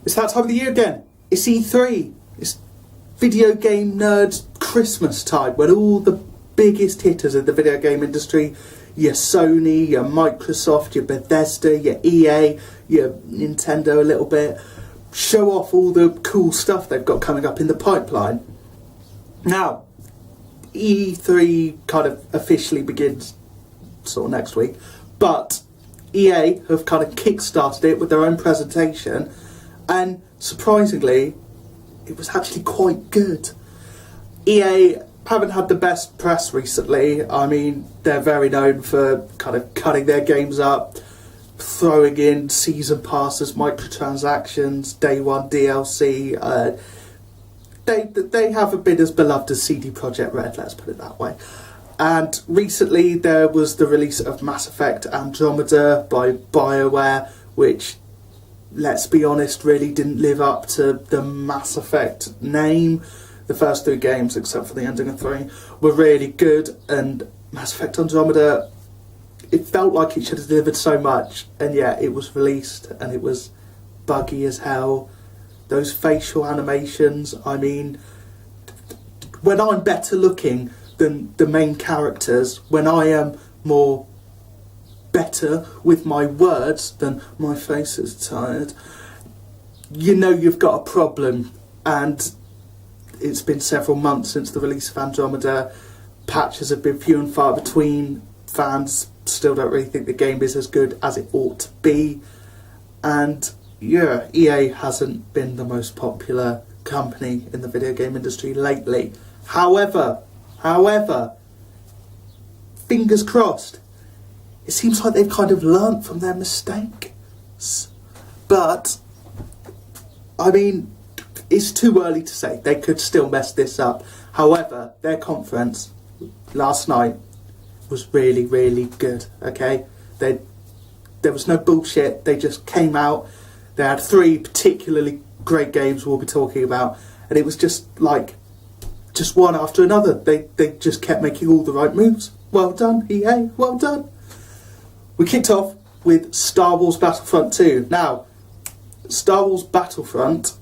It's that time of the year again. It's E3. It's video game nerds Christmas time, when all the biggest hitters in the video game industry, your Sony, your Microsoft, your Bethesda, your EA, your Nintendo a little bit, show off all the cool stuff they've got coming up in the pipeline. Now, E3 kind of officially begins sort of next week, but EA have kind of kick-started it with their own presentation, and surprisingly, it was actually quite good. EA haven't had the best press recently. I mean, they're very known for kind of cutting their games up, throwing in season passes, microtransactions, day one DLC. They haven't been as beloved as CD Projekt Red, let's put it that way. And recently there was the release of Mass Effect Andromeda by BioWare, which, let's be honest, really didn't live up to the Mass Effect name. The first 3 games, except for the ending of 3, were really good, and Mass Effect Andromeda, it felt like it should have delivered so much, and yet it was released and it was buggy as hell. Those facial animations, I mean, when I'm better looking than the main characters, when I am more better with my words than my face is tired, you know you've got a problem. And it's been several months since the release of Andromeda. Patches have been few and far between. Fans still don't really think the game is as good as it ought to be. And yeah, EA hasn't been the most popular company in the video game industry lately. However, fingers crossed, it seems like they've kind of learnt from their mistakes. But, I mean, it's too early to say. They could still mess this up. However, their conference last night was really, really good, okay? There was no bullshit. They just came out. They had 3 particularly great games we'll be talking about. And it was just like, just one after another. They just kept making all the right moves. Well done, EA. Well done. We kicked off with Star Wars Battlefront 2. Now, Star Wars Battlefront,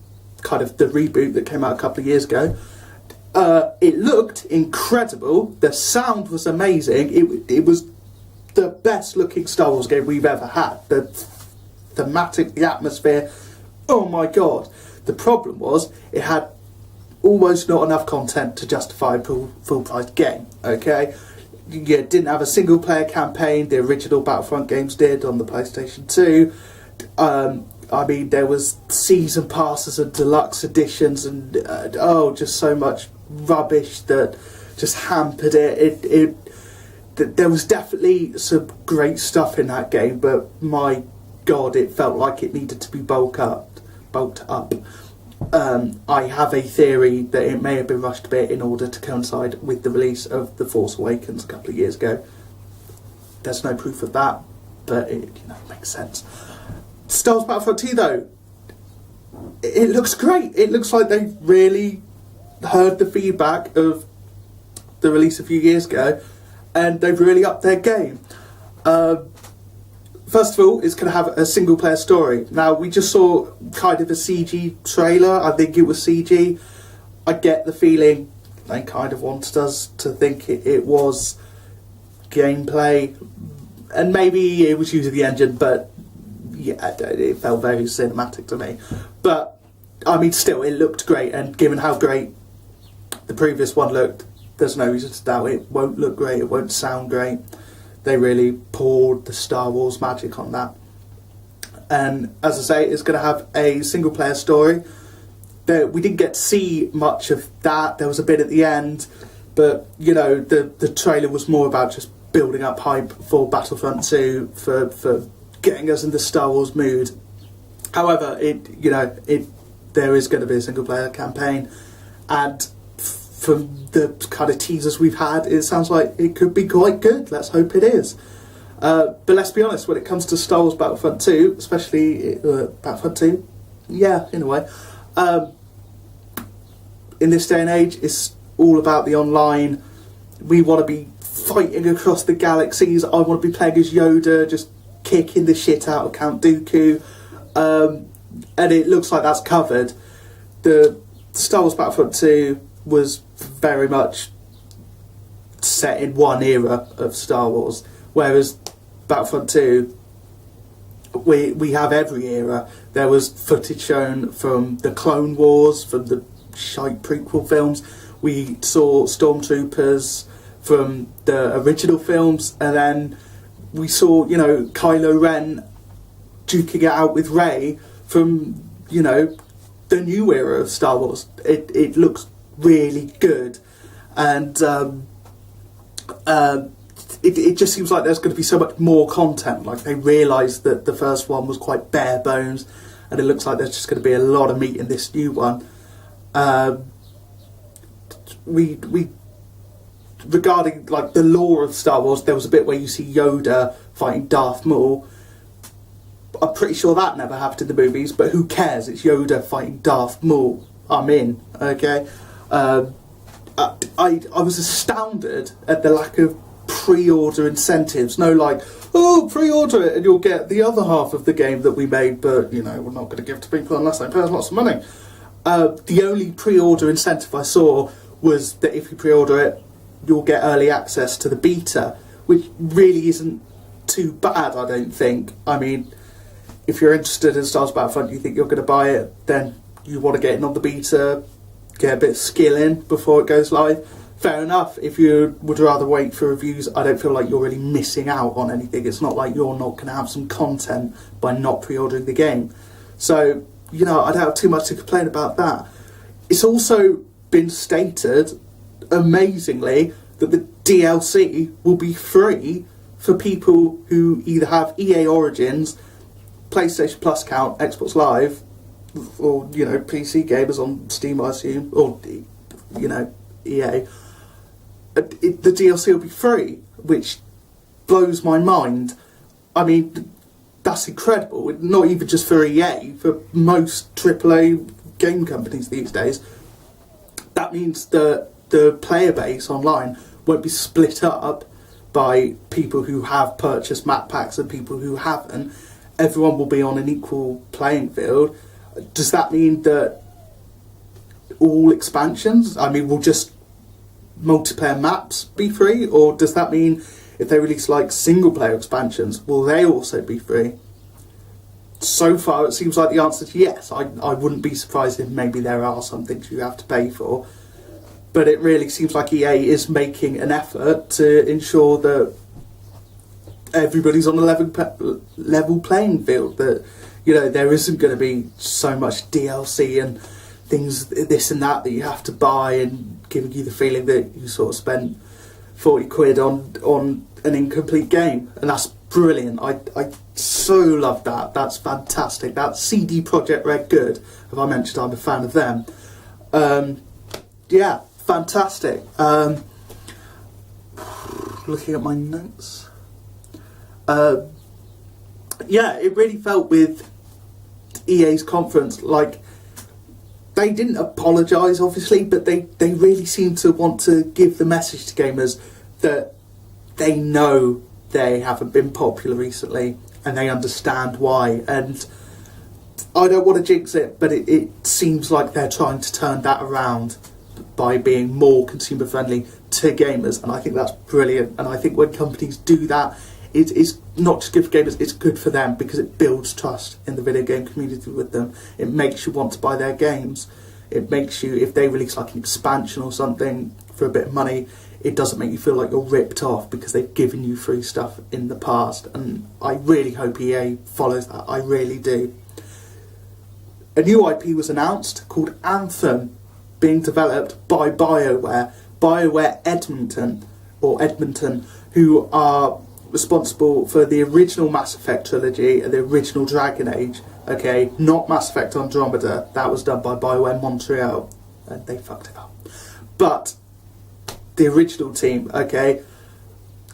kind of the reboot that came out a couple of years ago, it looked incredible. The sound was amazing. It was the best looking Star Wars game we've ever had. The thematic, the atmosphere, oh my god. The problem was it had almost not enough content to justify a full priced game, okay? You didn't have a single player campaign. The original Battlefront games did on the PlayStation 2. I mean, there was season passes and deluxe editions and just so much rubbish that just hampered it. There was definitely some great stuff in that game, but my god, it felt like it needed to be bulked up. I have a theory that it may have been rushed a bit in order to coincide with the release of The Force Awakens a couple of years ago. There's no proof of that, but it makes sense. Star Wars Battlefront 2 though, it looks great. It looks like they've really heard the feedback of the release a few years ago, and they've really upped their game. First of all, it's going to have a single player story. Now, we just saw kind of a CG trailer. I think it was CG. I get the feeling they kind of wanted us to think it was gameplay, and maybe it was using the engine, but yeah, it felt very cinematic to me. But I mean, still, it looked great, and given how great the previous one looked, there's no reason to doubt it won't look great, it won't sound great. They really poured the Star Wars magic on that. And as I say, it's going to have a single player story. We didn't get to see much of that. There was a bit at the end, but the trailer was more about just building up hype for Battlefront 2, for getting us in the Star Wars mood. However, there is going to be a single player campaign, and from the kind of teasers we've had, it sounds like it could be quite good. Let's hope it is. But let's be honest, when it comes to Star Wars Battlefront 2, especially Battlefront 2, yeah, in a way, in this day and age, it's all about the online. We want to be fighting across the galaxies. I want to be playing as Yoda, just kicking the shit out of Count Dooku. and it looks like that's covered. The Star Wars Battlefront 2 was very much set in one era of Star Wars, whereas Battlefront 2, we have every era. There was footage shown from the Clone Wars, from the shite prequel films. We saw stormtroopers from the original films, and then we saw, Kylo Ren duking it out with Rey from, the new era of Star Wars. It looks really good, and it just seems like there's going to be so much more content. Like, they realised that the first one was quite bare bones, and it looks like there's just going to be a lot of meat in this new one. We regarding like the lore of Star Wars, there was a bit where you see Yoda fighting Darth Maul. I'm pretty sure that never happened in the movies, but who cares? It's Yoda fighting Darth Maul. I'm in. Okay. I was astounded at the lack of pre-order incentives. No, like, oh, pre-order it and you'll get the other half of the game that we made, but we're not going to give to people unless they pay us lots of money. The only pre-order incentive I saw was that if you pre-order it, you'll get early access to the beta, which really isn't too bad, I don't think. I mean, if you're interested in Star Wars Battlefront, you think you're going to buy it, then you want to get in on the beta, get a bit of skill in before it goes live. Fair enough. If you would rather wait for reviews, I don't feel like you're really missing out on anything. It's not like you're not going to have some content by not pre-ordering the game. So, I don't have too much to complain about that. It's also been stated, amazingly, that the DLC will be free for people who either have EA Origins, PlayStation Plus account, Xbox Live, or, PC gamers on Steam, I assume, or, EA. The DLC will be free, which blows my mind. I mean, that's incredible. Not even just for EA, for most AAA game companies these days. That means that the player base online won't be split up by people who have purchased map packs and people who haven't. Everyone will be on an equal playing field. Does that mean that all expansions, will just multiplayer maps be free? Or does that mean if they release like single player expansions, will they also be free? So far it seems like the answer is yes. I wouldn't be surprised if maybe there are some things you have to pay for, but it really seems like EA is making an effort to ensure that everybody's on a level playing field, that there isn't going to be so much DLC and things, this and that you have to buy, and giving you the feeling that you sort of spent 40 quid on an incomplete game. And that's brilliant. I so love that. That's fantastic. That's CD Projekt Red good. Have I mentioned I'm a fan of them? Yeah, fantastic. Looking at my notes. Yeah, it really felt with EA's conference like they didn't apologise, obviously, but they really seem to want to give the message to gamers that they know they haven't been popular recently and they understand why. And I don't want to jinx it, but it seems like they're trying to turn that around by being more consumer friendly to gamers, and I think that's brilliant. And I think when companies do that, it's not just good for gamers, it's good for them, because it builds trust in the video game community with them. It makes you want to buy their games. It makes you, if they release like an expansion or something for a bit of money, it doesn't make you feel like you're ripped off because they've given you free stuff in the past. And I really hope EA follows that. I really do. A new IP was announced called Anthem, being developed by BioWare Edmonton, who are responsible for the original Mass Effect trilogy and the original Dragon Age. Okay, not Mass Effect Andromeda. That was done by BioWare Montreal, and they fucked it up. But the original team, okay,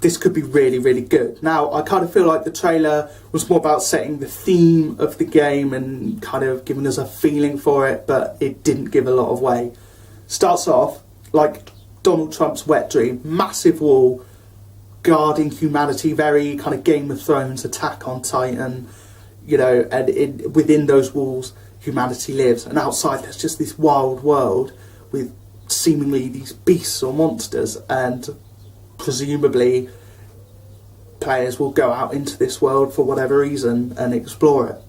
this could be really, really good. Now, I kind of feel like the trailer was more about setting the theme of the game and kind of giving us a feeling for it, but it didn't give a lot away. Starts off like Donald Trump's wet dream, massive wall guarding humanity, very kind of Game of Thrones, Attack on Titan, you know, and within those walls humanity lives, and outside there's just this wild world with seemingly these beasts or monsters, and presumably players will go out into this world for whatever reason and explore it.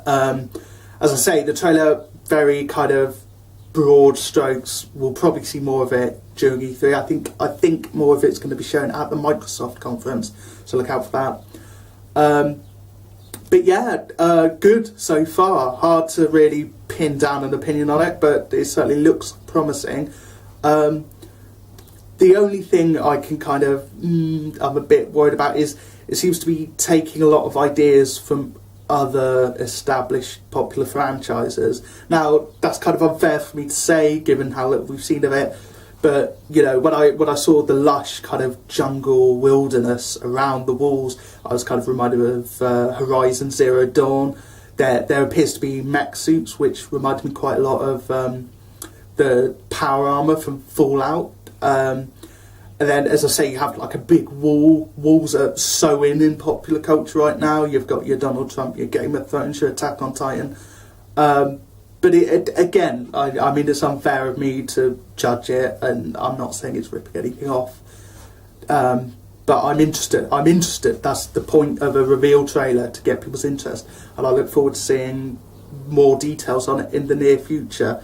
As I say, the trailer, very kind of broad strokes. We'll probably see more of it during E3. I think more of it's going to be shown at the Microsoft conference, so look out for that. But yeah, good so far. Hard to really pin down an opinion on it, but it certainly looks promising. The only thing I can kind of, I'm a bit worried about is it seems to be taking a lot of ideas from other established popular franchises. Now, that's kind of unfair for me to say, given how little we've seen of it. But, you know, when I saw the lush kind of jungle wilderness around the walls, I was kind of reminded of Horizon Zero Dawn. There appears to be mech suits, which reminded me quite a lot of the power armour from Fallout. And then, as I say, you have like a big wall. Walls are so in popular culture right now. You've got your Donald Trump, your Game of Thrones, your Attack on Titan. But again, I mean, it's unfair of me to judge it, and I'm not saying it's ripping anything off. But I'm interested. That's the point of a reveal trailer, to get people's interest. And I look forward to seeing more details on it in the near future.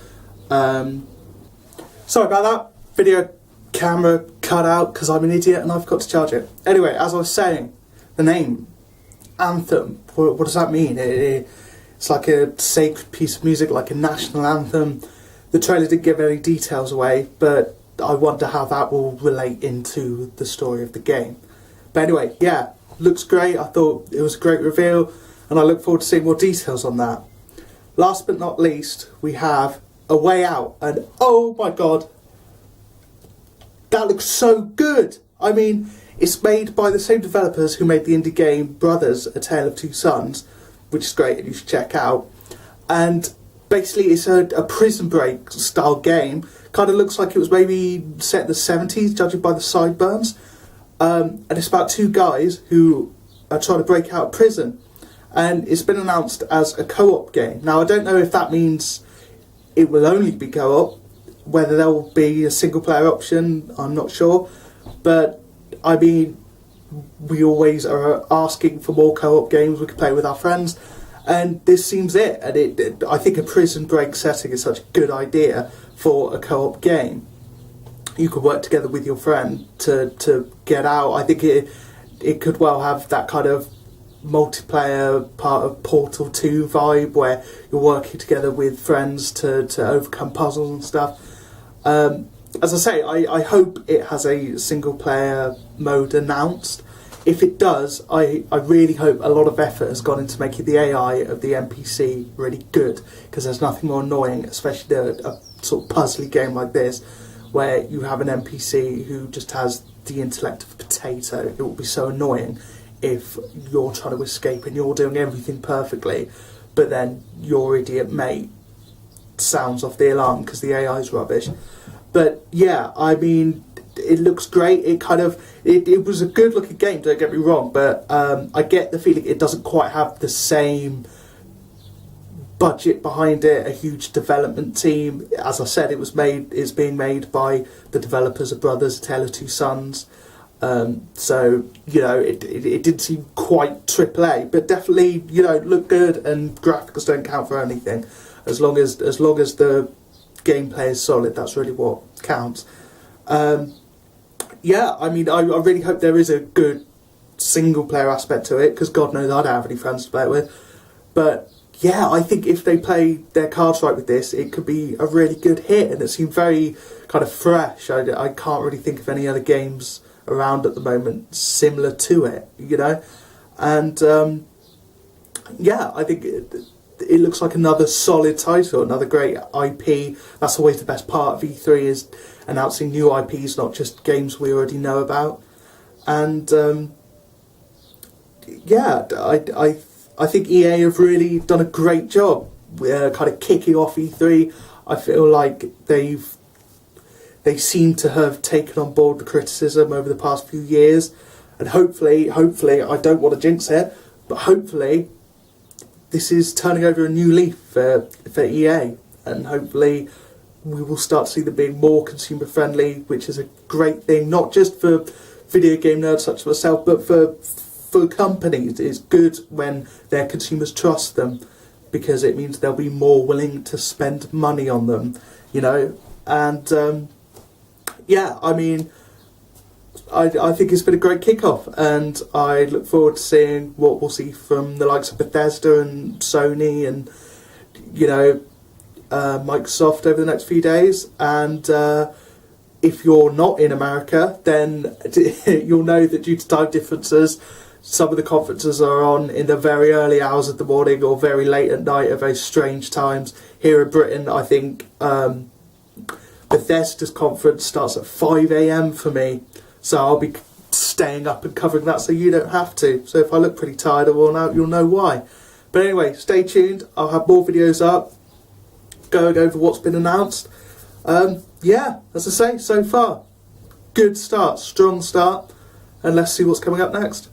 Sorry about that. Video camera cut out because I'm an idiot and I forgot to charge it. Anyway, as I was saying, the name, Anthem, what does that mean? It's like a sacred piece of music, like a national anthem. The trailer didn't give any details away, but I wonder how that will relate into the story of the game. But anyway, yeah, looks great. I thought it was a great reveal, and I look forward to seeing more details on that. Last but not least, we have A Way Out, and oh my god, that looks so good. I mean, it's made by the same developers who made the indie game Brothers, A Tale of Two Sons, which is great and you should check out. And basically it's a Prison Break style game. Kind of looks like it was maybe set in the 70s, judging by the sideburns. And it's about two guys who are trying to break out of prison. And it's been announced as a co-op game. Now, I don't know if that means it will only be co-op. Whether there will be a single player option, I'm not sure. But, I mean, we always are asking for more co-op games we can play with our friends. And this seems it. And I think a prison break setting is such a good idea for a co-op game. You could work together with your friend to get out. I think it could well have that kind of multiplayer part of Portal 2 vibe, where you're working together with friends to overcome puzzles and stuff. As I say, I hope it has a single player mode announced. If it does, I really hope a lot of effort has gone into making the AI of the NPC really good, because there's nothing more annoying, especially a sort of puzzly game like this, where you have an NPC who just has the intellect of a potato. It will be so annoying if you're trying to escape and you're doing everything perfectly, but then your idiot mate sounds off the alarm because the AI is rubbish. But yeah, I mean, it looks great. It was a good looking game, don't get me wrong, but I get the feeling it doesn't quite have the same budget behind it, a huge development team. As I said, it's being made by the developers of Brothers, A Tale of Two Sons. So, you know, it didn't seem quite AAA, but definitely, you know, looked good, and graphics don't count for anything. As long as the gameplay is solid, that's really what counts. Yeah, I mean, I really hope there is a good single player aspect to it, because God knows I don't have any friends to play it with. But yeah, I think if they play their cards right with this, it could be a really good hit, and it seemed very kind of fresh. I can't really think of any other games around at the moment similar to it, you know. And yeah, I think it looks like another solid title, another great IP. That's always the best part of E3, is announcing new IPs, not just games we already know about. And yeah, I think EA have really done a great job kind of kicking off E3. I feel like they seem to have taken on board the criticism over the past few years, and hopefully, I don't want to jinx it, but hopefully this is turning over a new leaf for EA, and hopefully we will start to see them being more consumer friendly, which is a great thing, not just for video game nerds such as myself, but for companies. It's good when their consumers trust them, because it means they'll be more willing to spend money on them, you know. And yeah, I mean, I think it's been a great kickoff, and I look forward to seeing what we'll see from the likes of Bethesda and Sony and, you know, Microsoft over the next few days. And if you're not in America, then you'll know that due to time differences, some of the conferences are on in the very early hours of the morning or very late at night at very strange times. Here in Britain, I think Bethesda's conference starts at 5 a.m. for me, so I'll be staying up and covering that so you don't have to. So if I look pretty tired, you'll know why. But anyway, stay tuned. I'll have more videos up going over what's been announced. Yeah, as I say, so far, good start, strong start, and let's see what's coming up next.